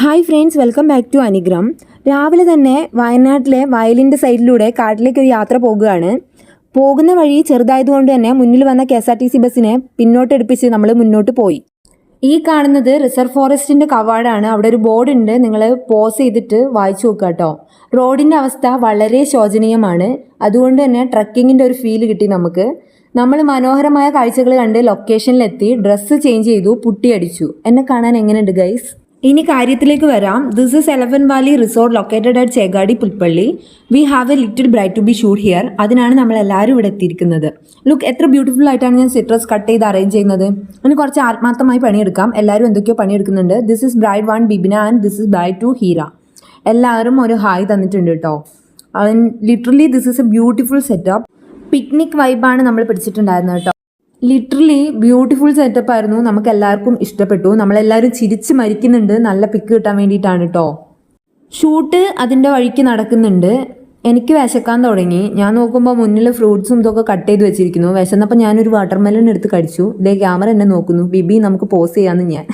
Hi friends, welcome back to അനിഗ്രാം. രാവിലെ തന്നെ വയനാട്ടിലെ വയലിൻ്റെ സൈഡിലൂടെ കാട്ടിലേക്ക് ഒരു യാത്ര പോകുകയാണ്. പോകുന്ന വഴി ചെറുതായതുകൊണ്ട് തന്നെ മുന്നിൽ വന്ന KSRTC ബസ്സിനെ പിന്നോട്ടെടുപ്പിച്ച് നമ്മൾ മുന്നോട്ട് പോയി. ഈ കാണുന്നത് റിസർവ് ഫോറസ്റ്റിൻ്റെ കവാടാണ്. അവിടെ ഒരു ബോർഡ് ഉണ്ട്, നിങ്ങൾ പോസ് ചെയ്തിട്ട് വായിച്ചു നോക്കുക കേട്ടോ. റോഡിൻ്റെ അവസ്ഥ വളരെ ശോചനീയമാണ്. അതുകൊണ്ട് തന്നെ ട്രക്കിങ്ങിൻ്റെ ഒരു ഫീൽ കിട്ടി നമുക്ക്. നമ്മൾ മനോഹരമായ കാഴ്ചകൾ കണ്ട് ലൊക്കേഷനിലെത്തി, ഡ്രസ്സ് ചേഞ്ച് ചെയ്തു, പുട്ടിയടിച്ചു. എന്നെ കാണാൻ എങ്ങനെയുണ്ട് ഗൈസ്? ഇനി കാര്യത്തിലേക്ക് വരാം. This is elephant valley resort located at Chekadi Pulpally. We have a little bright to be shoot here. അതിനാണ് നമ്മൾ എല്ലാവരും ഇവിടെ എത്തിയിരിക്കുന്നത്. ലുക്ക്, എത്ര ബ്യൂട്ടിഫുൾ ആയിട്ടാണ് ഞാൻ സിട്രസ് കട്ട് ചെയ്ത് അറേഞ്ച് ചെയ്യുന്നത്. ഇനി കുറച്ച് ആത്മാർത്ഥമായി പണിയെടുക്കാം. എല്ലാവരും എന്തൊക്കെയോ പണിയെടുക്കുന്നുണ്ട്. This is bride 1 Bibina and this is bride 2 Heera. എല്ലാവരും ഒരു ഹായ് തന്നിട്ടുണ്ട് കേട്ടോ. Literally this is a beautiful setup. Picnic വൈബാണ് നമ്മൾ പിടിച്ചിട്ടുണ്ടായിരുന്നത് കേട്ടോ. ലിറ്ററലി ബ്യൂട്ടിഫുൾ സെറ്റപ്പ് ആയിരുന്നു. നമുക്ക് എല്ലാവർക്കും ഇഷ്ടപ്പെട്ടു. നമ്മളെല്ലാവരും ചിരിച്ച് മരിക്കുന്നുണ്ട് നല്ല പിക്ക് കിട്ടാൻ വേണ്ടിയിട്ടാണ് കേട്ടോ. ഷൂട്ട് അതിൻ്റെ വഴിക്ക് നടക്കുന്നുണ്ട്. എനിക്ക് വിശക്കാൻ തുടങ്ങി. ഞാൻ നോക്കുമ്പോൾ മുന്നിൽ ഫ്രൂട്ട്സും ഇതൊക്കെ കട്ട് ചെയ്ത് വെച്ചിരിക്കുന്നു. വിശന്നപ്പോൾ ഞാനൊരു വാട്ടർമെലൺ എടുത്ത് കഴിച്ചു. ഇതേ ക്യാമറ എന്നെ നോക്കുന്നു. ബിബി നമുക്ക് പോസ് ചെയ്യാമെന്ന് ഞാൻ.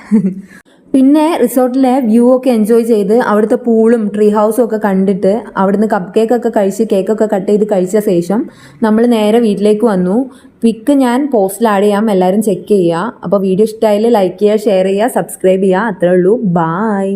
പിന്നെ റിസോർട്ടിലെ വ്യൂ ഒക്കെ എൻജോയ് ചെയ്ത് അവിടുത്തെ പൂളും ട്രീ ഹൗസും ഒക്കെ കണ്ടിട്ട് അവിടുന്ന് കപ്പ് കേക്കൊക്കെ കഴിച്ച് കേക്കൊക്കെ കട്ട് ചെയ്ത് കഴിച്ച ശേഷം നമ്മൾ നേരെ വീട്ടിലേക്ക് വന്നു. പിക്ക് ഞാൻ പോസ്റ്റിൽ ആഡ് ചെയ്യാം, എല്ലാവരും ചെക്ക് ചെയ്യുക. അപ്പോൾ വീഡിയോ ഇഷ്ടമായാൽ ലൈക്ക് ചെയ്യുക, ഷെയർ ചെയ്യുക, സബ്സ്ക്രൈബ് ചെയ്യുക. അത്രേ ഉള്ളൂ. ബായ്.